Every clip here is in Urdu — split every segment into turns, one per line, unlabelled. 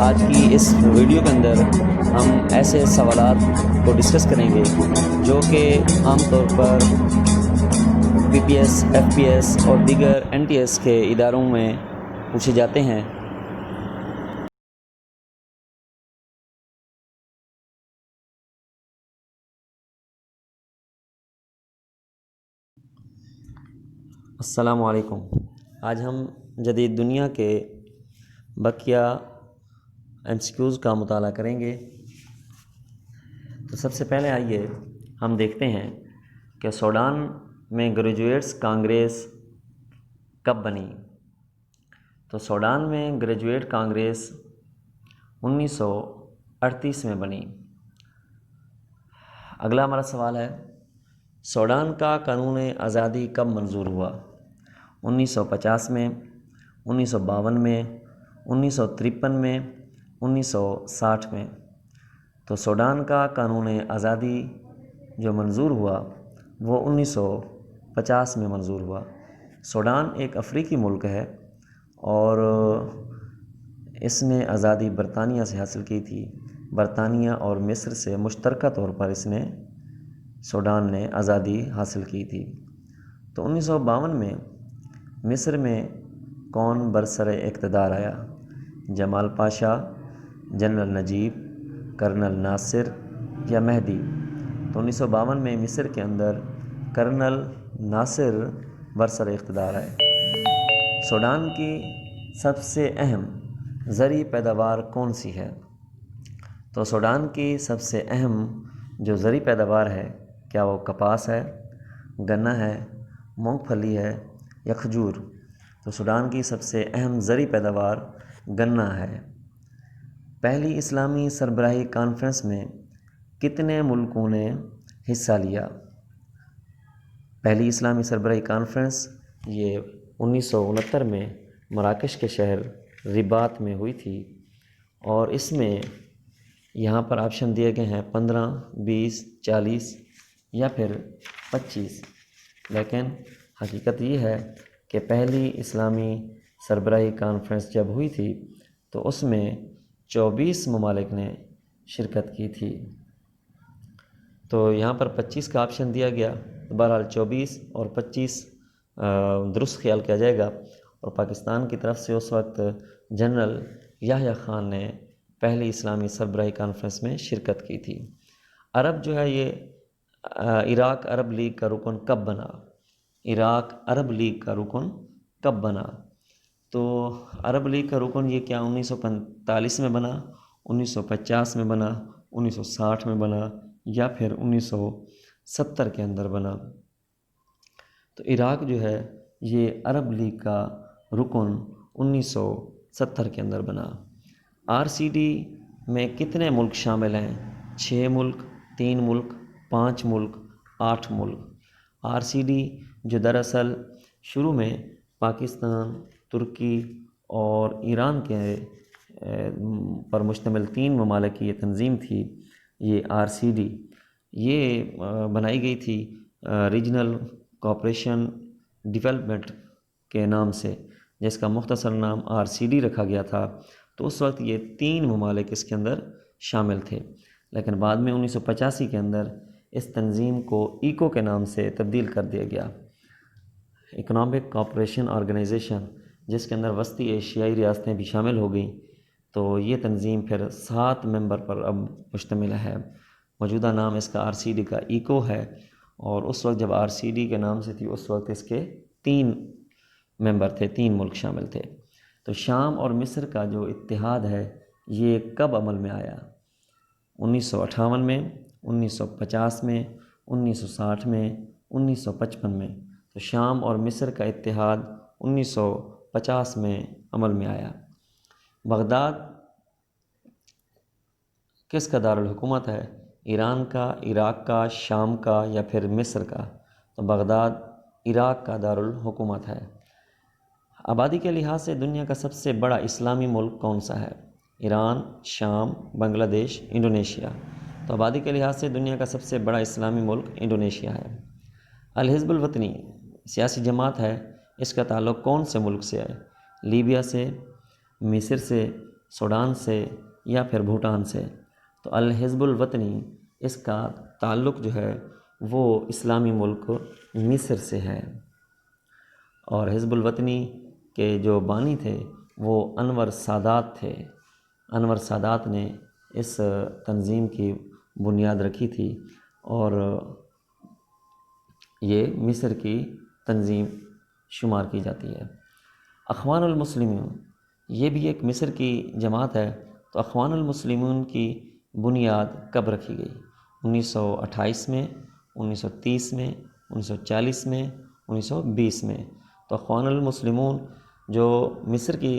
آج کی اس ویڈیو کے اندر ہم ایسے سوالات کو ڈسکس کریں گے جو کہ عام طور پر P P S, F P S اور دیگر این ٹی ایس کے اداروں میں پوچھے جاتے ہیں۔ السلام علیکم۔ آج ہم جدید دنیا کے بقیہ ایم سی کیوز کا مطالعہ کریں گے۔ تو سب سے پہلے آئیے ہم دیکھتے ہیں کہ سوڈان میں گریجویٹس کانگریس کب بنی۔ تو سوڈان میں گریجویٹ کانگریس 1938 میں بنی۔ اگلا ہمارا سوال ہے، سوڈان کا قانون آزادی کب منظور ہوا؟ 1950 میں، 1952 میں، 1953 میں، 1960 میں۔ تو سوڈان کا قانون آزادی جو منظور ہوا وہ 1950 میں منظور ہوا۔ سوڈان ایک افریقی ملک ہے اور اس نے آزادی برطانیہ سے حاصل کی تھی۔ برطانیہ اور مصر سے مشترکہ طور پر سوڈان نے آزادی حاصل کی تھی۔ تو 1952 میں مصر میں کون برسر اقتدار آیا؟ جمال پاشا، جنرل نجیب، کرنل ناصر یا مہدی؟ تو 1952 میں مصر کے اندر کرنل ناصر برسر اقتدار آئے۔ سوڈان کی سب سے اہم زرعی پیداوار کون سی ہے؟ تو سوڈان کی سب سے اہم جو زرعی پیداوار ہے، کیا وہ کپاس ہے، گنا ہے، مونگ پھلی ہے یا کھجور؟ تو سوڈان کی سب سے اہم زرعی پیداوار گنا ہے۔ پہلی اسلامی سربراہی کانفرنس میں کتنے ملکوں نے حصہ لیا؟ پہلی اسلامی سربراہی کانفرنس یہ 1969 میں مراکش کے شہر رباط میں ہوئی تھی، اور اس میں یہاں پر آپشن دیے گئے ہیں 15، 20، 40 یا پھر 25۔ لیکن حقیقت یہ ہے کہ پہلی اسلامی سربراہی کانفرنس جب ہوئی تھی تو اس میں 24 ممالک نے شرکت کی تھی۔ تو یہاں پر 25 کا آپشن دیا گیا، بہرحال 24 اور 25 درست خیال کیا جائے گا۔ اور پاکستان کی طرف سے اس وقت جنرل یحییٰ خان نے پہلی اسلامی سربراہی کانفرنس میں شرکت کی تھی۔ عرب جو ہے یہ عراق عرب لیگ کا رکن کب بنا؟ عراق عرب لیگ کا رکن کب بنا؟ تو عرب لیگ کا رکن یہ کیا 1945 میں بنا، 1950 میں بنا، 1960 میں بنا یا پھر 1970 کے اندر بنا؟ تو عراق جو ہے یہ عرب لیگ کا رکن 1970 کے اندر بنا۔ آر سی ڈی میں کتنے ملک شامل ہیں؟ 6 ملک، 3 ملک، 5 ملک، 8 ملک؟ آر سی ڈی جو دراصل شروع میں پاکستان، ترکی اور ایران کے پر مشتمل 3 ممالک کی یہ تنظیم تھی۔ یہ آر سی ڈی یہ بنائی گئی تھی ریجنل کوآپریشن ڈیولپمنٹ کے نام سے، جس کا مختصر نام آر سی ڈی رکھا گیا تھا۔ تو اس وقت یہ 3 ممالک اس کے اندر شامل تھے، لیکن بعد میں 1985 کے اندر اس تنظیم کو ایکو کے نام سے تبدیل کر دیا گیا، اکنامک کوآپریشن آرگنائزیشن، جس کے اندر وسطی ایشیائی ریاستیں بھی شامل ہو گئیں۔ تو یہ تنظیم پھر 7 ممبر پر اب مشتمل ہے۔ موجودہ نام اس کا آر سی ڈی کا ایکو ہے، اور اس وقت جب آر سی ڈی کے نام سے تھی اس وقت اس کے 3 ممبر تھے، 3 ملک شامل تھے۔ تو شام اور مصر کا جو اتحاد ہے یہ کب عمل میں آیا؟ 1958 میں، 1950 میں، 1960 میں، 1955 میں؟ تو شام اور مصر کا اتحاد 1950 میں عمل میں آیا۔ بغداد کس کا دارالحکومت ہے؟ ایران کا، عراق کا، شام کا یا پھر مصر کا؟ تو بغداد عراق کا دارالحکومت ہے۔ آبادی کے لحاظ سے دنیا کا سب سے بڑا اسلامی ملک کون سا ہے؟ ایران، شام، بنگلہ دیش، انڈونیشیا؟ تو آبادی کے لحاظ سے دنیا کا سب سے بڑا اسلامی ملک انڈونیشیا ہے۔ الحزب الوطنی سیاسی جماعت ہے، اس کا تعلق کون سے ملک سے ہے؟ لیبیا سے، مصر سے، سوڈان سے یا پھر بھوٹان سے۔ تو الحزب الوطنی اس کا تعلق جو ہے وہ اسلامی ملک مصر سے ہے، اور حزب الوطنی کے جو بانی تھے وہ انور سادات تھے۔ انور سادات نے اس تنظیم کی بنیاد رکھی تھی، اور یہ مصر کی تنظیم شمار کی جاتی ہے۔ اخوان المسلمین یہ بھی ایک مصر کی جماعت ہے۔ تو اخوان المسلمین کی بنیاد کب رکھی گئی؟ 1928 میں، 1930 میں، 1940 میں، 1920 میں۔ تو اخوان المسلمون جو مصر کی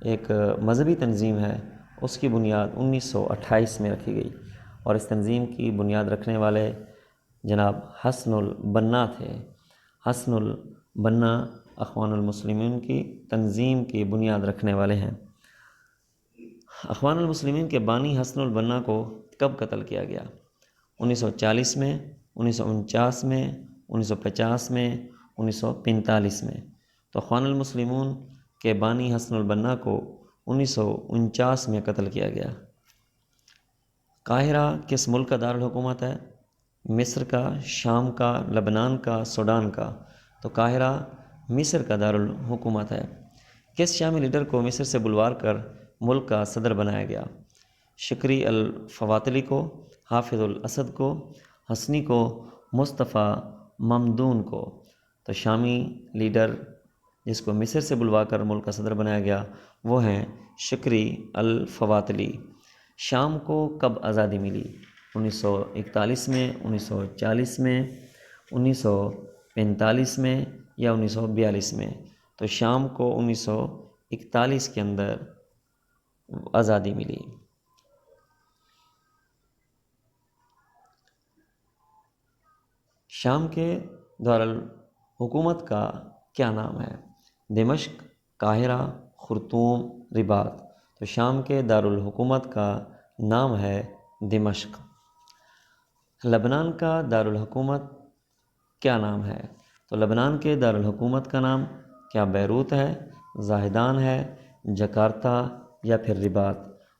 ایک مذہبی تنظیم ہے، اس کی بنیاد 1928 میں رکھی گئی، اور اس تنظیم کی بنیاد رکھنے والے جناب حسن البنا تھے۔ حسن البنا اخوان المسلمین کی تنظیم کی بنیاد رکھنے والے ہیں۔ اخوان المسلمین کے بانی حسن البنا کو کب قتل کیا گیا؟ 1940 میں، 1949 میں، 1950 میں، 1945 میں۔ تو اخوان المسلمون کے بانی حسن البنا کو 1949 میں قتل کیا گیا۔ قاہرہ کس ملک کا دارالحکومت ہے؟ مصر کا، شام کا، لبنان کا، سوڈان کا؟ تو قاہرہ مصر کا دارالحکومت ہے۔ کس شامی لیڈر کو مصر سے بلوار کر ملک کا صدر بنایا گیا؟ شکری الفواتلی کو، حافظ الاسد کو، حسنی کو، مصطفیٰ ممدون کو؟ تو شامی لیڈر جس کو مصر سے بلوا کر ملک کا صدر بنایا گیا وہ ہیں شکری الفواتلی۔ شام کو کب آزادی ملی؟ 1941 میں، 1940 میں، 1945 میں یا 1942 میں؟ تو شام کو 1941 کے اندر آزادی ملی۔ شام کے دارالحکومت کا کیا نام ہے؟ دمشق، قاہرہ، خرطوم، رباط؟ تو شام کے دارالحکومت کا نام ہے دمشق۔ لبنان کا دارالحکومت کیا نام ہے؟ تو لبنان کے دارالحکومت کا نام کیا بیروت ہے، زاہدان ہے، جکارتہ یا پھر رباط؟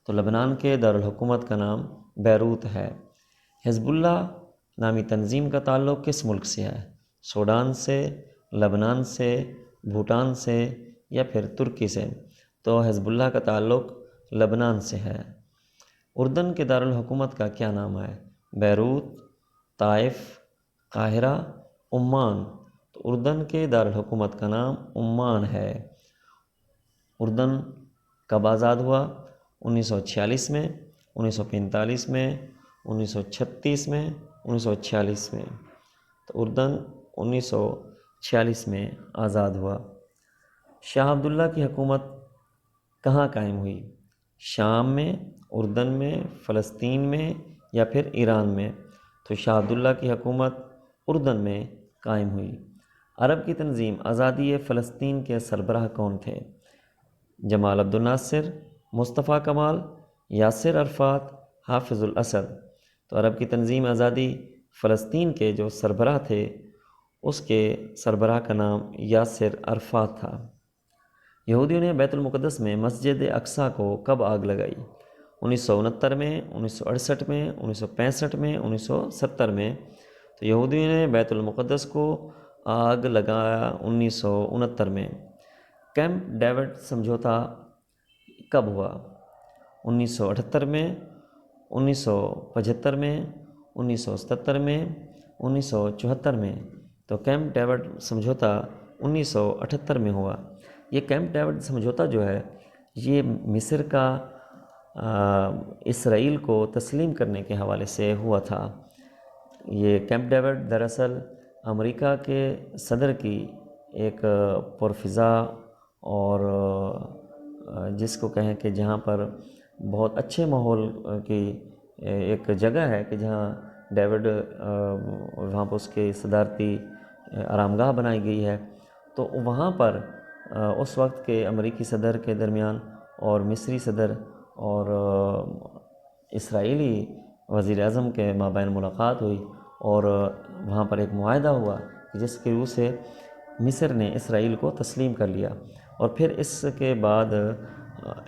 تو لبنان کے دارالحکومت کا نام بیروت ہے۔ حزب اللہ نامی تنظیم کا تعلق کس ملک سے ہے؟ سوڈان سے، لبنان سے، بھوٹان سے یا پھر ترکی سے؟ تو حزب اللہ کا تعلق لبنان سے ہے۔ اردن کے دارالحکومت کا کیا نام ہے؟ بیروت، طائف، قاہرہ، عمان؟ تو اردن کے دارالحکومت کا نام عمان ہے۔ اردن کب آزاد ہوا؟ 1946 میں، 1945 میں، 1936 میں، 1946 میں۔ تو اردن 1946 میں آزاد ہوا۔ شاہ عبداللہ کی حکومت کہاں قائم ہوئی؟ شام میں، اردن میں، فلسطین میں یا پھر ایران میں؟ تو شاہ عبداللہ کی حکومت اردن میں قائم ہوئی۔ عرب کی تنظیم آزادی فلسطین کے سربراہ کون تھے؟ جمال عبد الناصر، مصطفیٰ کمال، یاسر عرفات، حافظ الاسد؟ تو عرب کی تنظیم آزادی فلسطین کے جو سربراہ تھے اس کے سربراہ کا نام یاسر عرفات تھا۔ یہودیوں نے بیت المقدس میں مسجد اقصیٰ کو کب آگ لگائی؟ 1969 میں، 1968 میں، 1965 میں، 1970 میں؟ تو یہودیوں نے بیت المقدس کو آگ لگایا 1969 میں۔ کیمپ ڈیوڈ سمجھوتا کب ہوا؟ 1978 میں، 1975 میں، 1977 میں، 1974 میں؟ تو کیمپ ڈیوڈ سمجھوتا 1978 میں ہوا۔ یہ کیمپ ڈیوڈ سمجھوتا جو ہے یہ مصر کا اسرائیل کو تسلیم کرنے کے حوالے سے ہوا تھا۔ یہ کیمپ ڈیوڈ دراصل امریکہ کے صدر کی ایک پرفضا اور جس کو کہیں کہ جہاں پر بہت اچھے ماحول کی ایک جگہ ہے کہ جہاں ڈیوڈ وہاں پر اس کے صدارتی آرامگاہ بنائی گئی ہے، تو وہاں پر اس وقت کے امریکی صدر کے درمیان اور مصری صدر اور اسرائیلی وزیر اعظم کے مابین ملاقات ہوئی، اور وہاں پر ایک معاہدہ ہوا جس کی روح سے مصر نے اسرائیل کو تسلیم کر لیا، اور پھر اس کے بعد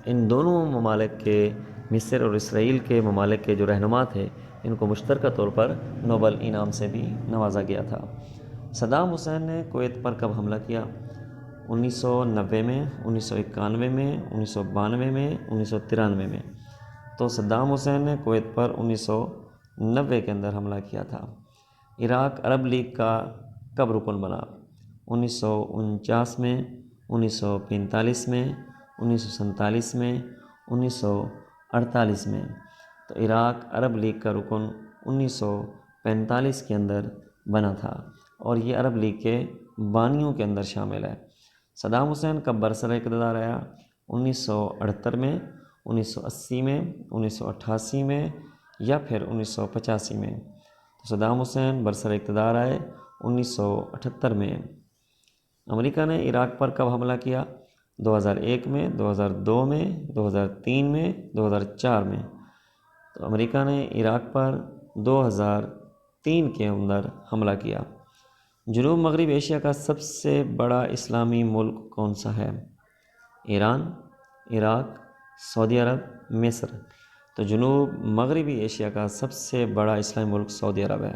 ان دونوں ممالک کے، مصر اور اسرائیل کے ممالک کے جو رہنما تھے، ان کو مشترکہ طور پر نوبل انعام سے بھی نوازا گیا تھا۔ صدام حسین نے کویت پر کب حملہ کیا؟ 1990 میں، 1991 میں، 1992 میں، 1993 میں۔ تو صدام حسین نے کویت پر 1990 کے اندر حملہ کیا تھا۔ عراق عرب لیگ کا کب رکن بنا؟ 1949 میں، 1945 میں، 1947 میں، 1948 میں۔ تو عراق عرب لیگ کا رکن 1945 کے اندر بنا تھا، اور یہ عرب لیگ کے بانیوں کے اندر شامل ہے۔ صدام حسین کب برسر اقتدار آیا؟ 1978 میں، 1980 میں، 1988 میں، یا پھر 1985 میں۔ تو صدام حسین برسر اقتدار آئے 1978 میں۔ امریکہ نے عراق پر کب حملہ کیا؟ 2001 میں، 2002 میں، 2003 میں، 2004 میں۔ تو امریکہ نے عراق پر 2003 کے اندر حملہ کیا۔ جنوب مغرب ایشیا کا سب سے بڑا اسلامی ملک کون سا ہے؟ ایران، عراق، سعودی عرب، مصر۔ تو جنوب مغربی ایشیا کا سب سے بڑا اسلامی ملک سعودی عرب ہے۔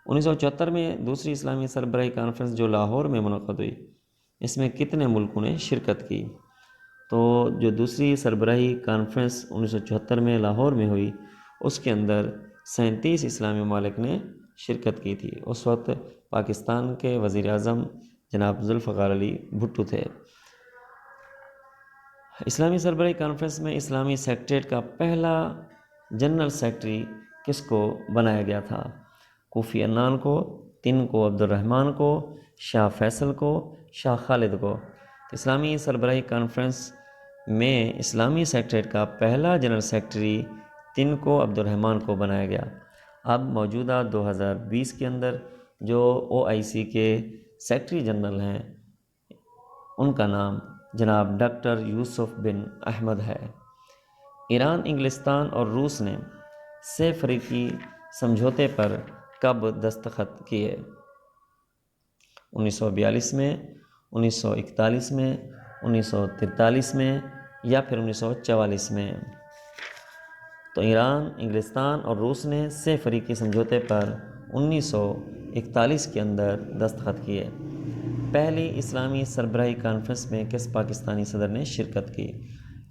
1974 میں دوسری اسلامی سربراہی کانفرنس جو لاہور میں منعقد ہوئی، اس میں کتنے ملکوں نے شرکت کی؟ تو جو دوسری سربراہی کانفرنس 1974 میں لاہور میں ہوئی، اس کے اندر 37 اسلامی ممالک نے شرکت کی تھی۔ اس وقت پاکستان کے وزیر اعظم جناب ذوالفقار علی بھٹو تھے۔ اسلامی سربراہی کانفرنس میں اسلامی سیکریٹریٹ کا پہلا جنرل سیکرٹری کس کو بنایا گیا تھا؟ کوفی عنان کو، تن کو عبد الرحمن کو، شاہ فیصل کو، شاہ خالد کو۔ اسلامی سربراہی کانفرنس میں اسلامی سیکریٹریٹ کا پہلا جنرل سیکرٹری تن کو عبد الرحمن کو بنایا گیا۔ اب موجودہ 2020 کے اندر جو OIC کے سیکرٹری جنرل ہیں، ان کا نام جناب ڈاکٹر یوسف بن احمد ہے۔ ایران، انگلستان اور روس نے 3 فریقی سمجھوتے پر کب دستخط کیے؟ 1942 میں، 1941 میں، 1943 میں، یا پھر 1944 میں۔ تو ایران، انگلستان اور روس نے 3 فریقی سمجھوتے پر 1941 کے اندر دستخط کیے۔ پہلی اسلامی سربراہی کانفرنس میں کس پاکستانی صدر نے شرکت کی؟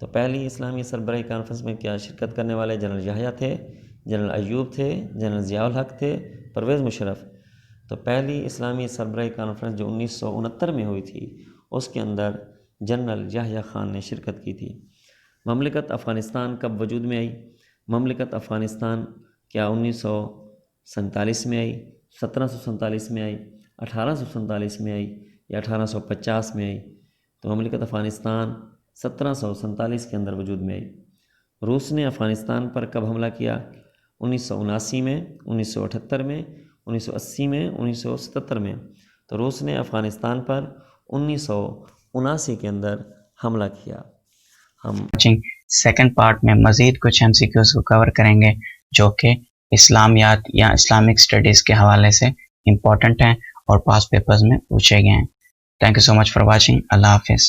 تو پہلی اسلامی سربراہی کانفرنس میں کیا شرکت کرنے والے جنرل یحییٰ تھے، جنرل ایوب تھے، جنرل ضیاء الحق تھے، پرویز مشرف۔ تو پہلی اسلامی سربراہی کانفرنس جو 1969 میں ہوئی تھی، اس کے اندر جنرل یحییٰ خان نے شرکت کی تھی۔ مملکت افغانستان کب وجود میں آئی؟ مملکت افغانستان کیا 1947 میں آئی، 1747 میں آئی، 1847 میں آئی، یا 1850 میں آئی؟ تو مملکت افغانستان 1747 کے اندر وجود میں آئی۔ روس نے افغانستان پر کب حملہ کیا؟ 1979 میں، 1978 میں، 1980 میں، 1977 میں۔ تو روس نے افغانستان پر 1979 کے اندر حملہ کیا۔ ہم
سیکنڈ پارٹ میں مزید کچھ MCQs کو کور کریں گے جو کہ اسلامیات یا اسلامک اسٹڈیز کے حوالے سے امپورٹنٹ ہیں اور پاس پیپرز میں پوچھے گئے ہیں۔ Thank you so much for watching. اللہ حافظ۔